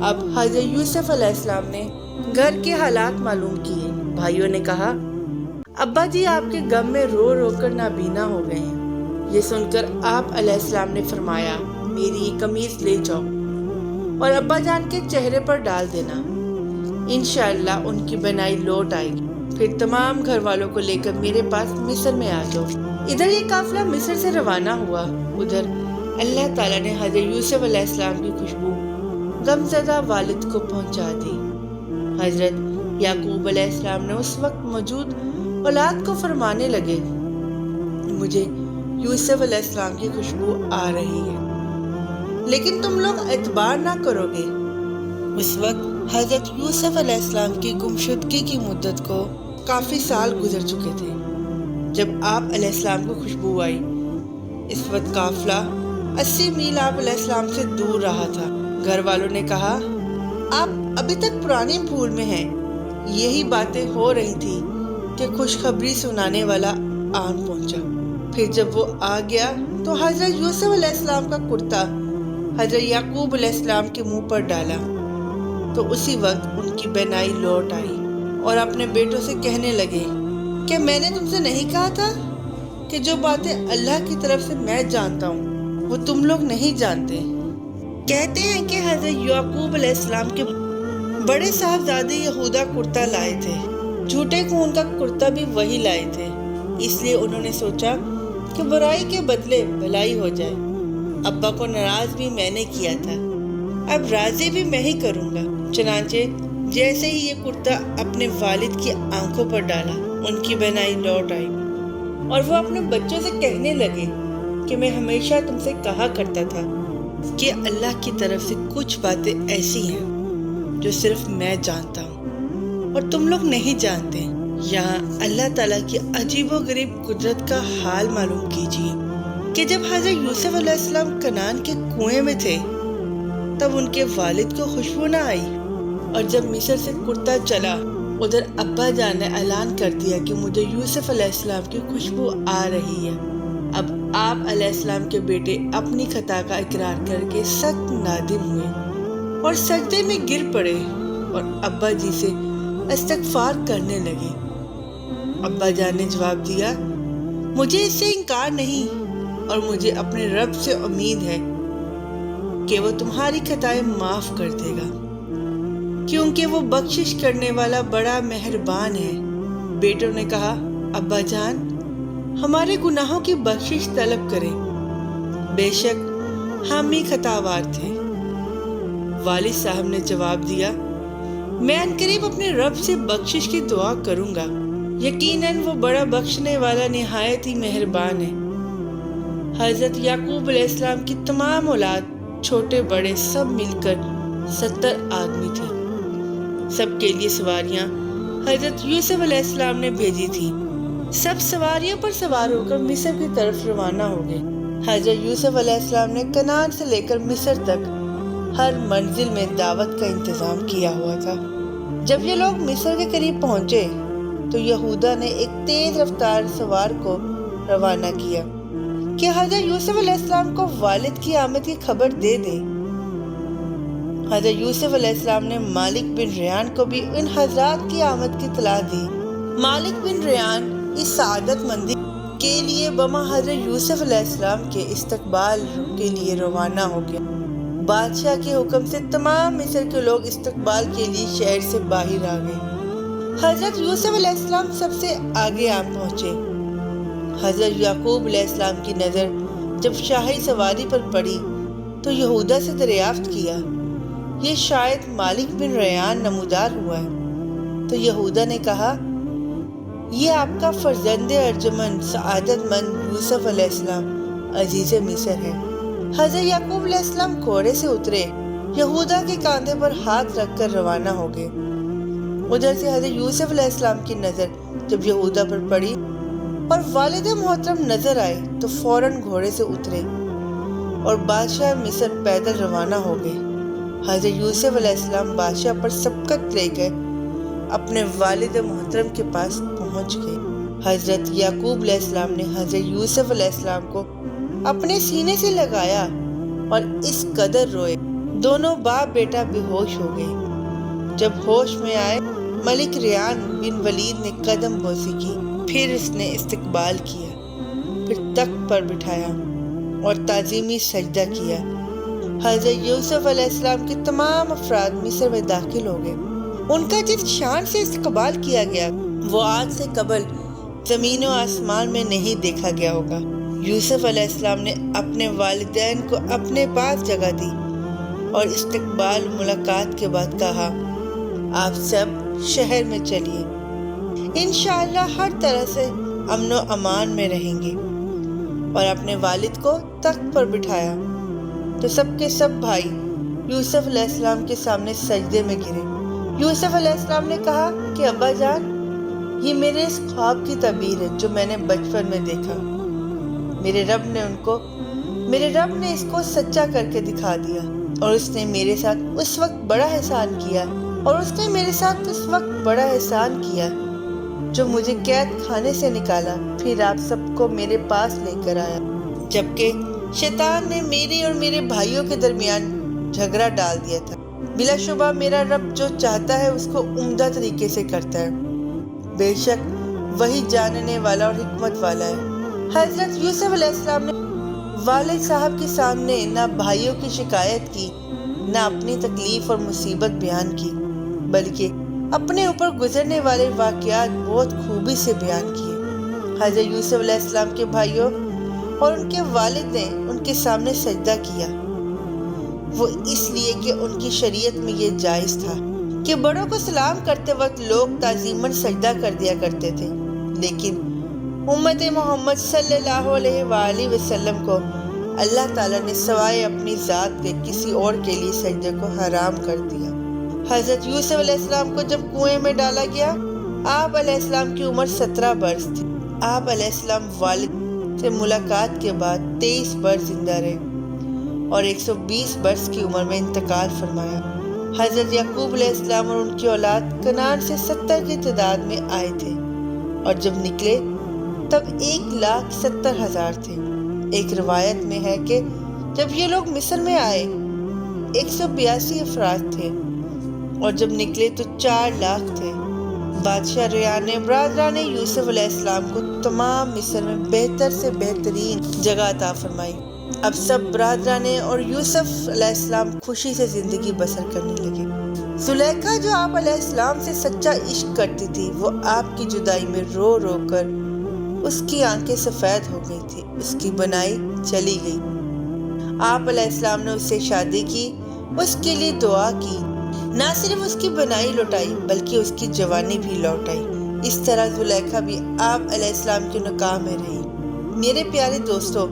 اب حضرت یوسف علیہ السلام نے گھر کے حالات معلوم کیے۔ بھائیوں نے کہا ابا جی آپ کے غم میں رو رو کر نابینا ہو گئے ہیں۔ یہ سن کر آپ علیہ السلام نے فرمایا میری یہ قمیض لے جاؤ اور ابا جان کے چہرے پر ڈال دینا، انشاءاللہ ان کی بنائی لوٹ آئے گی، پھر تمام گھر والوں کو لے کر میرے پاس مصر میں آ جاؤ۔ ادھر یہ قافلہ مصر سے روانہ ہوا، ادھر اللہ تعالیٰ نے حضرت یوسف علیہ السلام کی خوشبو غمزدہ والد کو پہنچا دی۔ حضرت یعقوب علیہ السلام نے اس وقت موجود اولاد کو فرمانے لگے مجھے یوسف علیہ السلام کی خوشبو آ رہی ہے، لیکن تم لوگ اعتبار نہ کرو گے۔ اس وقت حضرت یوسف علیہ السلام کی گمشدگی کی مدت کو کافی سال گزر چکے تھے جب آپ علیہ السلام کو خوشبو آئی۔ اس وقت قافلہ 80 میل آپ علیہ السلام سے دور رہا تھا۔ گھر والوں نے کہا آپ ابھی تک پرانی بھول میں ہیں۔ یہی باتیں ہو رہی تھی کہ خوشخبری سنانے والا آن پہنچا۔ پھر جب وہ آ گیا تو حضرت یوسف علیہ السلام کا کرتا حضرت یعقوب علیہ السلام کے منہ پر ڈالا تو اسی وقت ان کی بینائی لوٹ آئی اور اپنے بیٹوں سے کہنے لگے کہ میں نے تم سے نہیں کہا تھا کہ جو باتیں اللہ کی طرف سے میں جانتا ہوں وہ تم لوگ نہیں جانتے۔ کہتے ہیں کہ حضرت یعقوب علیہ السلام کے بڑے صاحبزادے یہودا کرتا لائے تھے، جھوٹے خون کا کرتا بھی وہی لائے تھے، اس لیے انہوں نے سوچا کہ برائی کے بدلے بھلائی ہو جائے۔ ابا کو ناراض بھی میں نے کیا تھا، اب راضی بھی میں ہی کروں گا۔ چنانچہ جیسے ہی یہ کرتا اپنے والد کی آنکھوں پر ڈالا ان کی بینائی لوٹ آئی اور وہ اپنے بچوں سے کہنے لگے کہ میں ہمیشہ تم سے کہا کرتا تھا کہ اللہ کی طرف سے کچھ باتیں ایسی ہیں جو صرف میں جانتا ہوں اور تم لوگ نہیں جانتے۔ یہاں اللہ تعالیٰ کی عجیب و غریب قدرت کا حال معلوم کیجیے کہ جب حضرت یوسف علیہ السلام کنعان کے کنویں میں تھے تب ان کے والد کو خوشبو نہ آئی، اور جب مصر سے کرتا چلا ادھر ابا جان نے اعلان کر دیا کہ مجھے یوسف علیہ السلام کی خوشبو آ رہی ہے۔ اب آپ علیہ السلام کے بیٹے اپنی خطا کا اقرار کر کے سخت نادم ہوئے اور سجدے میں گر پڑے اور ابا جی سے استغفار کرنے لگے۔ ابا جان نے جواب دیا مجھے اس سے انکار نہیں اور مجھے اپنے رب سے امید ہے کہ وہ تمہاری خطائیں معاف کر دے گا، کیونکہ وہ بخشش کرنے والا بڑا مہربان ہے۔ بیٹوں نے کہا ابا جان ہمارے گناہوں کی بخشش طلب کریں، بے شک ہم ہی خطاوار تھے۔ والد صاحب نے جواب دیا میں عنقریب اپنے رب سے بخشش کی دعا کروں گا، یقیناً وہ بڑا بخشنے والا نہایت ہی مہربان ہے۔ حضرت یعقوب علیہ السلام کی تمام اولاد چھوٹے بڑے سب مل کر 70 آدمی تھے۔ سب کے لیے سواریاں حضرت یوسف علیہ السلام نے بھیجی تھی۔ سب سواریوں پر سوار ہو کر مصر کی طرف روانہ ہو گئے۔ حضرت یوسف علیہ السلام نے کنعان سے لے کر مصر تک ہر منزل میں دعوت کا انتظام کیا ہوا تھا۔ جب یہ لوگ مصر کے قریب پہنچے تو یہودا نے ایک تیز رفتار سوار کو روانہ کیا کہ حضرت یوسف علیہ السلام کو والد کی آمد کی خبر دے دے۔ حضرت یوسف علیہ السلام نے مالک بن ریان کو بھی ان حضرات کی آمد کی اطلاع دی۔ مالک بن ریان اس سعادت مندی کے لیے بما حضرت یوسف علیہ السلام کے استقبال کے لیے روانہ ہو گیا۔ بادشاہ کے حکم سے تمام مصر کے لوگ استقبال کے لیے شہر سے باہر آ گئے۔ حضرت یوسف علیہ السلام سب سے آگے آ پہنچے۔ حضرت یعقوب علیہ السلام کی نظر جب شاہی سواری پر پڑی تو یہودا سے دریافت کیا یہ شاید مالک بن ریان نمودار ہوا ہے۔ تو یہودا نے کہا یہ آپ کا فرزند ارجمند سعادت مند یوسف علیہ السلام عزیز مصر ہے۔ حضرت یعقوب علیہ السلام گھوڑے سے اترے، یہودا کے کاندھے پر ہاتھ رکھ کر روانہ ہو گئے۔ ادھر سے حضرت یوسف علیہ السلام کی نظر جب یہودا پر پڑی اور والد محترم نظر آئے تو فوراً گھوڑے سے اترے اور بادشاہ مصر پیدل روانہ ہو گئے۔ حضرت یوسف علیہ السلام بادشاہ پر سبقت لے گئے اپنے والد محترم کے پاس پہنچ گئے۔ حضرت یعقوب علیہ السلام نے حضرت یوسف علیہ السلام کو اپنے سینے سے لگایا اور اس قدر روئے دونوں باپ بیٹا بے ہوش ہو گئے۔ جب ہوش میں آئے، ملک ریان بن ولید نے قدم بوسی کی، پھر اس نے استقبال کیا، پھر تخت پر بٹھایا اور تعظیمی سجدہ کیا۔ حضرت یوسف علیہ السلام کے تمام افراد مصر میں داخل ہو گئے۔ ان کا جس شان سے استقبال کیا گیا وہ آج سے قبل زمین و آسمان میں نہیں دیکھا گیا ہوگا۔ یوسف علیہ السلام نے اپنے والدین کو اپنے پاس جگہ دی اور استقبال ملاقات کے بعد کہا، آپ سب شہر میں چلیے، انشاءاللہ ہر طرح سے امن و امان میں رہیں گے۔ اور اپنے والد کو تخت پر بٹھایا تو سب کے سب بھائی یوسف علیہ السلام کے سامنے سجدے میں گرے۔ یوسف علیہ السلام نے کہا کہ ابا جان، یہ میرے اس خواب کی تعبیر ہے جو میں نے بچپن میں دیکھا۔ میرے رب نے اس کو سچا کر کے دکھا دیا، اور اس نے میرے ساتھ اس وقت بڑا احسان کیا جو مجھے قید خانے سے نکالا، پھر آپ سب کو میرے پاس لے کر آیا، جبکہ شیطان نے میرے اور میرے بھائیوں کے درمیان جھگڑا ڈال دیا تھا۔ بلا شبہ میرا رب جو چاہتا ہے اس کو عمدہ طریقے سے کرتا ہے، بے شک وہی جاننے والا اور حکمت والا ہے۔ حضرت یوسف علیہ السلام نے والد صاحب کے سامنے نہ بھائیوں کی شکایت کی، نہ اپنی تکلیف اور مصیبت بیان کی، بلکہ اپنے اوپر گزرنے والے واقعات بہت خوبی سے بیان کیے۔ حضرت یوسف علیہ السلام کے بھائیوں اور ان کے والد نے ان کے سامنے سجدہ کیا، وہ اس لیے کہ ان کی شریعت میں یہ جائز تھا کہ بڑوں کو سلام کرتے وقت لوگ تعظیماً سجدہ کر دیا کرتے تھے، لیکن امت محمد صلی اللہ علیہ وآلہ وسلم کو اللہ تعالیٰ نے سوائے اپنی ذات کے کسی اور کے لیے سجدے کو حرام کر دیا۔ حضرت یوسف علیہ السلام کو جب کنویں میں ڈالا گیا، آپ علیہ السلام کی عمر 17 برس تھی۔ آپ علیہ السلام والد سے ملاقات کے بعد 23 برس زندہ رہے اور 120 برس کی عمر میں انتقال فرمایا۔ حضرت یعقوب علیہ السلام اور ان کی اولاد کنعان سے 70 کی تعداد میں آئے تھے، اور جب نکلے تب 1,70,000 تھے۔ ایک روایت میں ہے کہ جب یہ لوگ مصر میں آئے 182 افراد تھے، اور جب نکلے تو 4 لاکھ تھے۔ بادشاہ ریان نے برادران یوسف علیہ السلام کو تمام مصر میں بہتر سے بہترین جگہ عطا فرمائی۔ اب سب برادران اور یوسف علیہ السلام خوشی سے زندگی بسر کرنے لگے۔ زلیخا جو آپ علیہ السلام سے سچا عشق کرتی تھی، وہ آپ کی جدائی میں رو رو کر اس کی آنکھیں سفید ہو گئی تھی، اس کی بنائی چلی گئی۔ آپ علیہ السلام نے اس سے شادی کی، اس کے لیے دعا کی، نہ صرف اس کی بنائی لوٹائی بلکہ اس کی جوانی بھی لوٹ آئی۔ اس طرح زلیخا بھی آپ علیہ السلام کے نکاح میں رہی۔ میرے پیارے دوستو،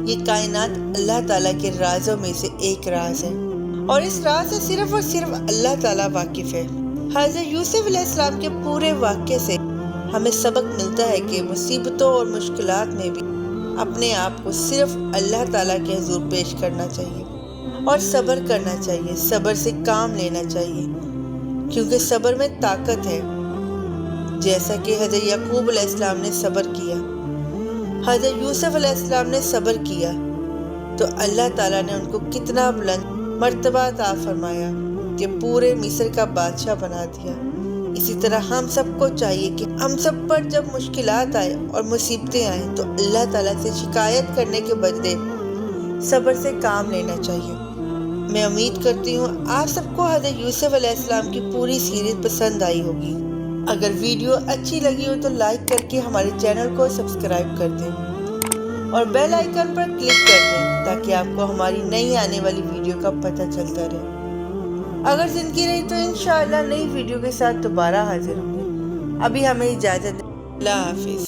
یہ کائنات اللہ تعالیٰ کے رازوں میں سے ایک راز ہے، اور اس راز سے صرف اور صرف اللہ تعالیٰ واقف ہے۔ حضرت یوسف علیہ السلام کے پورے واقعے سے ہمیں سبق ملتا ہے کہ مصیبتوں اور مشکلات میں بھی اپنے آپ کو صرف اللہ تعالیٰ کے حضور پیش کرنا چاہیے اور صبر کرنا چاہیے، صبر سے کام لینا چاہیے، کیونکہ صبر میں طاقت ہے۔ جیسا کہ حضرت یعقوب علیہ السلام نے صبر کیا، حضرت یوسف علیہ السلام نے صبر کیا، تو اللہ تعالیٰ نے ان کو کتنا بلند مرتبہ عطا فرمایا کہ پورے مصر کا بادشاہ بنا دیا۔ اسی طرح ہم سب کو چاہیے کہ ہم سب پر جب مشکلات آئے اور مصیبتیں آئیں تو اللہ تعالیٰ سے شکایت کرنے کے بدلے صبر سے کام لینا چاہیے۔ میں امید کرتی ہوں آپ سب کو حضرت یوسف علیہ السلام کی پوری سیریز پسند آئی ہوگی۔ اگر ویڈیو اچھی لگی ہو تو لائک کر کے ہمارے چینل کو سبسکرائب کر دیں اور بیل آئیکن پر کلک کر دیں تاکہ آپ کو ہماری نئی آنے والی ویڈیو کا پتہ چلتا رہے۔ اگر زندگی رہی تو انشاءاللہ نئی ویڈیو کے ساتھ دوبارہ حاضر ہوں گے۔ ابھی ہمیں اجازت دیں۔ اللہ حافظ۔